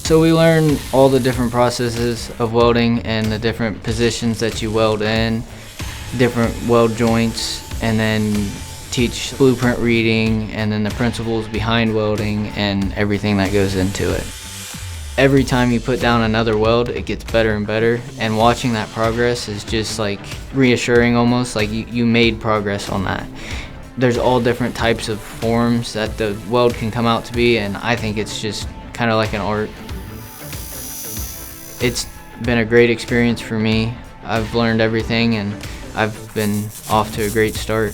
So we learn all the different processes of welding and the different positions that you weld in, different weld joints, and then teach blueprint reading and then the principles behind welding and everything that goes into it. Every time you put down another weld, it gets better and better, and watching that progress is just like reassuring almost, like you made progress on that. There's all different types of forms that the weld can come out to be, and I think it's just kind of like an art. It's been a great experience for me. I've learned everything and I've been off to a great start.